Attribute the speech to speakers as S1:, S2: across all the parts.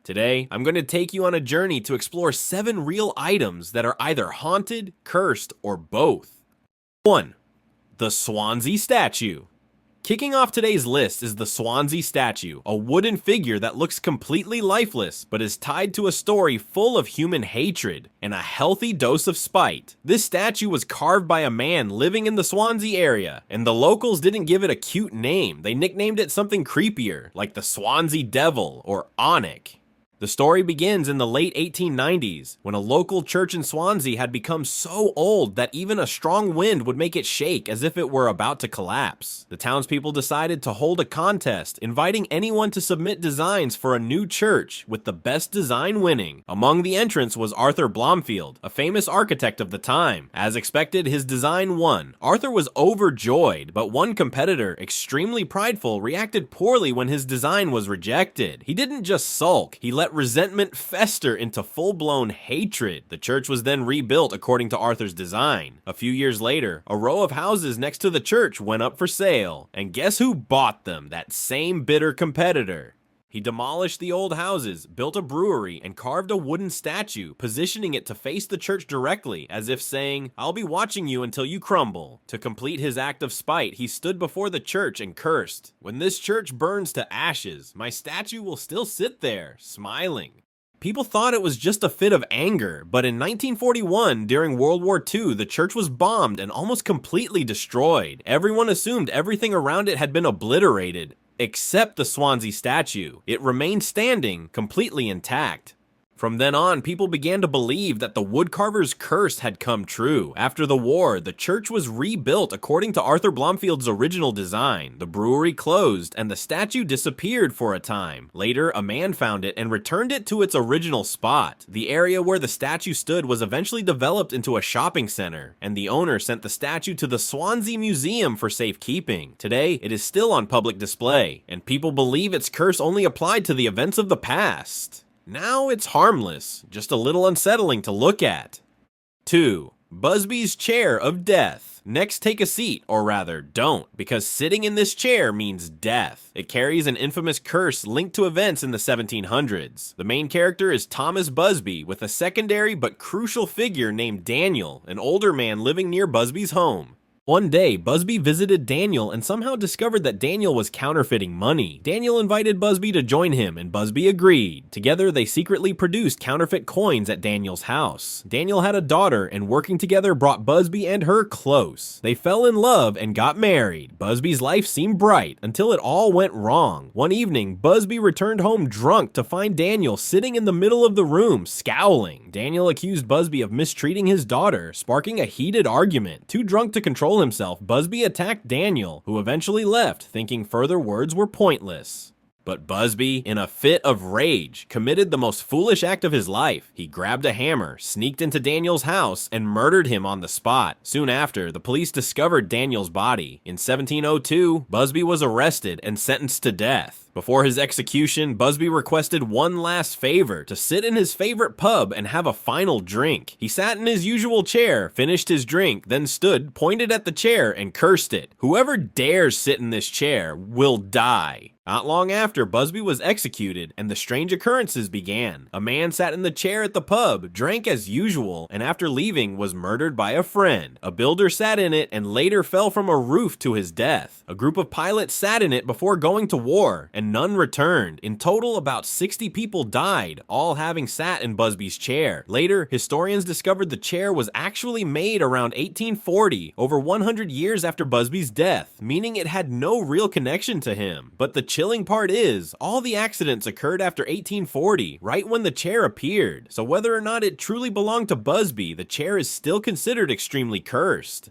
S1: Today, I'm going to take you on a journey to explore 7 real items that are either haunted, cursed, or both. 1. The Swansea Statue. Kicking off today's list is the Swansea Statue, a wooden figure that looks completely lifeless but is tied to a story full of human hatred and a healthy dose of spite. This statue was carved by a man living in the Swansea area, and the locals didn't give it a cute name. They nicknamed it something creepier, like the Swansea Devil or Onyx. The story begins in the late 1890s, when a local church in Swansea had become so old that even a strong wind would make it shake as if it were about to collapse. The townspeople decided to hold a contest, inviting anyone to submit designs for a new church, with the best design winning. Among the entrants was Arthur Blomfield, a famous architect of the time. As expected, his design won. Arthur was overjoyed, but one competitor, extremely prideful, reacted poorly when his design was rejected. He didn't just sulk, he let resentment fester into full-blown hatred. The church was then rebuilt according to Arthur's design. A few years later, a row of houses next to the church went up for sale. And guess who bought them? That same bitter competitor. He demolished the old houses, built a brewery, and carved a wooden statue, positioning it to face the church directly, as if saying, "I'll be watching you until you crumble." To complete his act of spite, he stood before the church and cursed, "When this church burns to ashes, my statue will still sit there, smiling." People thought it was just a fit of anger, but in 1941, during World War II, the church was bombed and almost completely destroyed. Everyone assumed everything around it had been obliterated, except the Swansea statue. It remained standing, completely intact. From then on, people began to believe that the woodcarver's curse had come true. After the war, the church was rebuilt according to Arthur Blomfield's original design. The brewery closed, and the statue disappeared for a time. Later, a man found it and returned it to its original spot. The area where the statue stood was eventually developed into a shopping center, and the owner sent the statue to the Swansea Museum for safekeeping. Today, it is still on public display, and people believe its curse only applied to the events of the past. Now it's harmless, just a little unsettling to look at. 2. Busby's Chair of Death. Next, take a seat, or rather, don't, because sitting in this chair means death. It carries an infamous curse linked to events in the 1700s. The main character is Thomas Busby, with a secondary but crucial figure named Daniel, an older man living near Busby's home. One day, Busby visited Daniel and somehow discovered that Daniel was counterfeiting money. Daniel invited Busby to join him, and Busby agreed. Together, they secretly produced counterfeit coins at Daniel's house. Daniel had a daughter, and working together brought Busby and her close. They fell in love and got married. Busby's life seemed bright, until it all went wrong. One evening, Busby returned home drunk to find Daniel sitting in the middle of the room, scowling. Daniel accused Busby of mistreating his daughter, sparking a heated argument. Too drunk to control himself, Busby attacked Daniel, who eventually left, thinking further words were pointless. But Busby, in a fit of rage, committed the most foolish act of his life. He grabbed a hammer, sneaked into Daniel's house, and murdered him on the spot. Soon after, the police discovered Daniel's body. In 1702, Busby was arrested and sentenced to death. Before his execution, Busby requested one last favor: to sit in his favorite pub and have a final drink. He sat in his usual chair, finished his drink, then stood, pointed at the chair, and cursed it. "Whoever dares sit in this chair will die." Not long after, Busby was executed, and the strange occurrences began. A man sat in the chair at the pub, drank as usual, and after leaving was murdered by a friend. A builder sat in it and later fell from a roof to his death. A group of pilots sat in it before going to war, and none returned. In total, about 60 people died, all having sat in Busby's chair. Later, historians discovered the chair was actually made around 1840, over 100 years after Busby's death, meaning it had no real connection to him. But the chilling part is, all the accidents occurred after 1840, right when the chair appeared. So whether or not it truly belonged to Busby, the chair is still considered extremely cursed.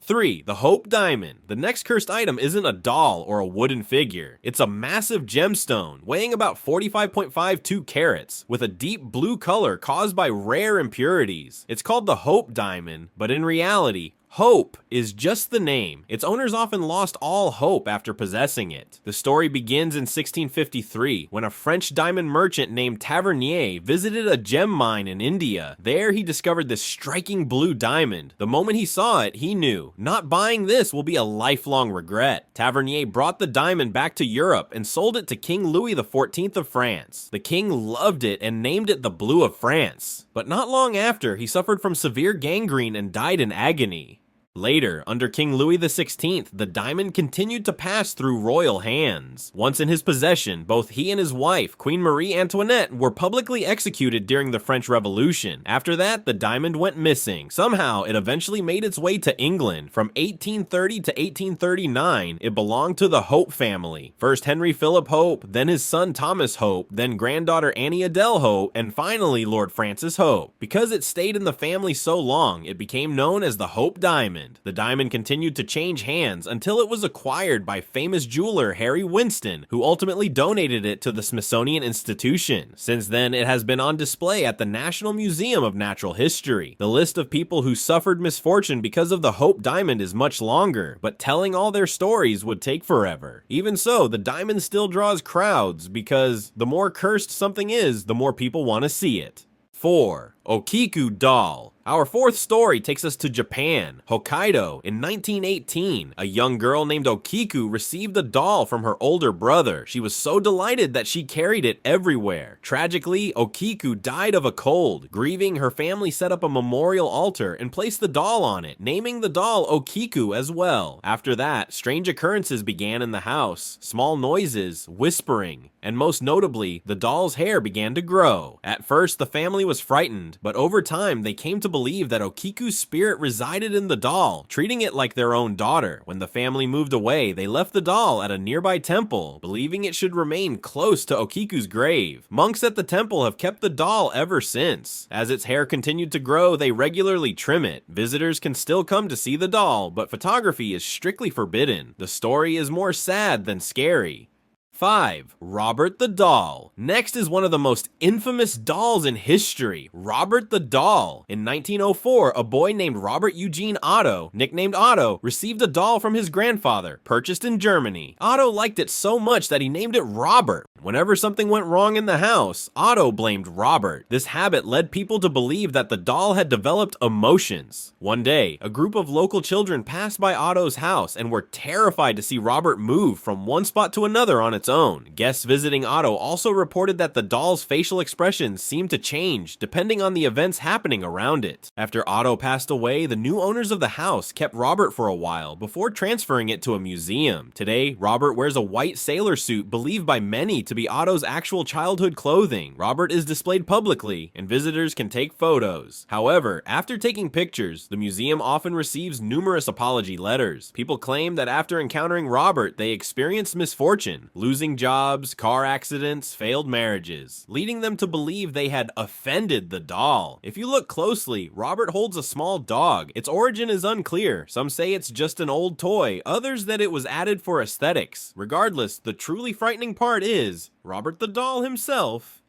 S1: 3. The Hope Diamond. The next cursed item isn't a doll or a wooden figure. It's a massive gemstone, weighing about 45.52 carats, with a deep blue color caused by rare impurities. It's called the Hope Diamond, but in reality, Hope is just the name. Its owners often lost all hope after possessing it. The story begins in 1653 when a French diamond merchant named Tavernier visited a gem mine in India. There he discovered this striking blue diamond. The moment he saw it, he knew, not buying this will be a lifelong regret. Tavernier brought the diamond back to Europe and sold it to King Louis XIV of France. The king loved it and named it the Blue of France. But not long after, he suffered from severe gangrene and died in agony. Later, under King Louis XVI, the diamond continued to pass through royal hands. Once in his possession, both he and his wife, Queen Marie Antoinette, were publicly executed during the French Revolution. After that, the diamond went missing. Somehow, it eventually made its way to England. From 1830 to 1839, it belonged to the Hope family. First Henry Philip Hope, then his son Thomas Hope, then granddaughter Annie Adele Hope, and finally Lord Francis Hope. Because it stayed in the family so long, it became known as the Hope Diamond. The diamond continued to change hands until it was acquired by famous jeweler Harry Winston, who ultimately donated it to the Smithsonian Institution. Since then, it has been on display at the National Museum of Natural History. The list of people who suffered misfortune because of the Hope Diamond is much longer, but telling all their stories would take forever. Even so, the diamond still draws crowds because the more cursed something is, the more people want to see it. 4. Okiku Doll. Our fourth story takes us to Japan, Hokkaido. In 1918, a young girl named Okiku received a doll from her older brother. She was so delighted that she carried it everywhere. Tragically, Okiku died of a cold. Grieving, her family set up a memorial altar and placed the doll on it, naming the doll Okiku as well. After that, strange occurrences began in the house. Small noises, whispering, and most notably, the doll's hair began to grow. At first, the family was frightened, but over time, they came to believe that Okiku's spirit resided in the doll, treating it like their own daughter. When the family moved away, they left the doll at a nearby temple, believing it should remain close to Okiku's grave. Monks at the temple have kept the doll ever since. As its hair continued to grow, they regularly trim it. Visitors can still come to see the doll, but photography is strictly forbidden. The story is more sad than scary. 5. Robert the Doll. Next is one of the most infamous dolls in history, Robert the Doll. In 1904, a boy named Robert Eugene Otto, nicknamed Otto, received a doll from his grandfather, purchased in Germany. Otto liked it so much that he named it Robert. Whenever something went wrong in the house, Otto blamed Robert. This habit led people to believe that the doll had developed emotions. One day, a group of local children passed by Otto's house and were terrified to see Robert move from one spot to another on its own. Guests visiting Otto also reported that the doll's facial expressions seemed to change depending on the events happening around it. After Otto passed away, the new owners of the house kept Robert for a while before transferring it to a museum. Today, Robert wears a white sailor suit believed by many to be Otto's actual childhood clothing. Robert is displayed publicly, and visitors can take photos. However, after taking pictures, the museum often receives numerous apology letters. People claim that after encountering Robert, they experienced misfortune, losing jobs, car accidents, failed marriages, leading them to believe they had offended the doll. If you look closely, Robert holds a small dog. Its origin is unclear. Some say it's just an old toy, others that it was added for aesthetics. Regardless, the truly frightening part is Robert the Doll himself.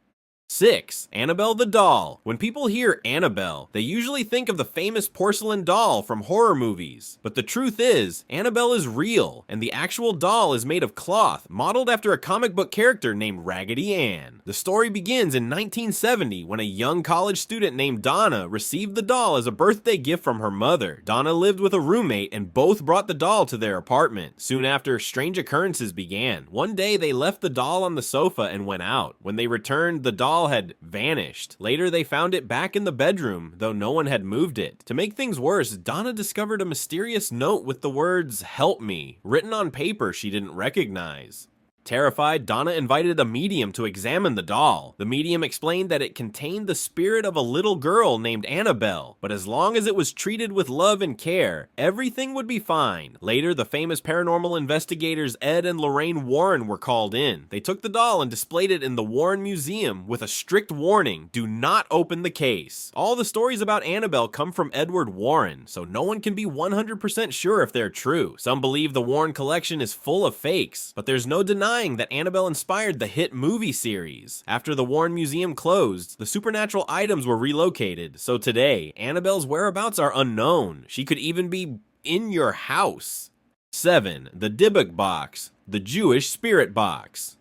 S1: 6. Annabelle the Doll. When people hear Annabelle, they usually think of the famous porcelain doll from horror movies. But the truth is, Annabelle is real, and the actual doll is made of cloth, modeled after a comic book character named Raggedy Ann. The story begins in 1970 when a young college student named Donna received the doll as a birthday gift from her mother. Donna lived with a roommate and both brought the doll to their apartment. Soon after, strange occurrences began. One day, they left the doll on the sofa and went out. When they returned, the doll had vanished. Later, they found it back in the bedroom, though no one had moved it. To make things worse, Donna discovered a mysterious note with the words, "Help me," written on paper she didn't recognize. Terrified, Donna invited a medium to examine the doll. The medium explained that it contained the spirit of a little girl named Annabelle, but as long as it was treated with love and care, everything would be fine. Later, the famous paranormal investigators Ed and Lorraine Warren were called in. They took the doll and displayed it in the Warren Museum with a strict warning, do not open the case. All the stories about Annabelle come from Edward Warren, so no one can be 100% sure if they're true. Some believe the Warren collection is full of fakes, but there's no denying denying that Annabelle inspired the hit movie series. After the Warren Museum closed, the supernatural items were relocated, so today, Annabelle's whereabouts are unknown. She could even be in your house. 7. The Dybbuk box, the Jewish spirit box.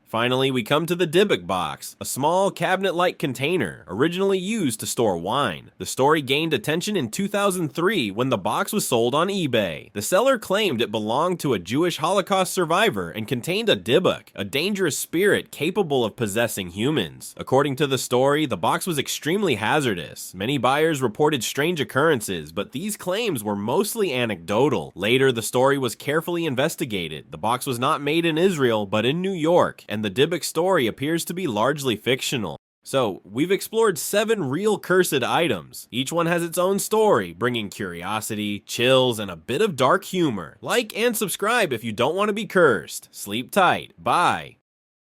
S1: Finally, we come to the Dybbuk box, a small cabinet-like container originally used to store wine. The story gained attention in 2003 when the box was sold on eBay. The seller claimed it belonged to a Jewish Holocaust survivor and contained a Dybbuk, a dangerous spirit capable of possessing humans. According to the story, the box was extremely hazardous. Many buyers reported strange occurrences, but these claims were mostly anecdotal. Later, the story was carefully investigated. The box was not made in Israel, but in New York, and the Dybbuk story appears to be largely fictional. So, we've explored 7 real cursed items. Each one has its own story, bringing curiosity, chills, and a bit of dark humor. Like and subscribe if you don't want to be cursed. Sleep tight. Bye.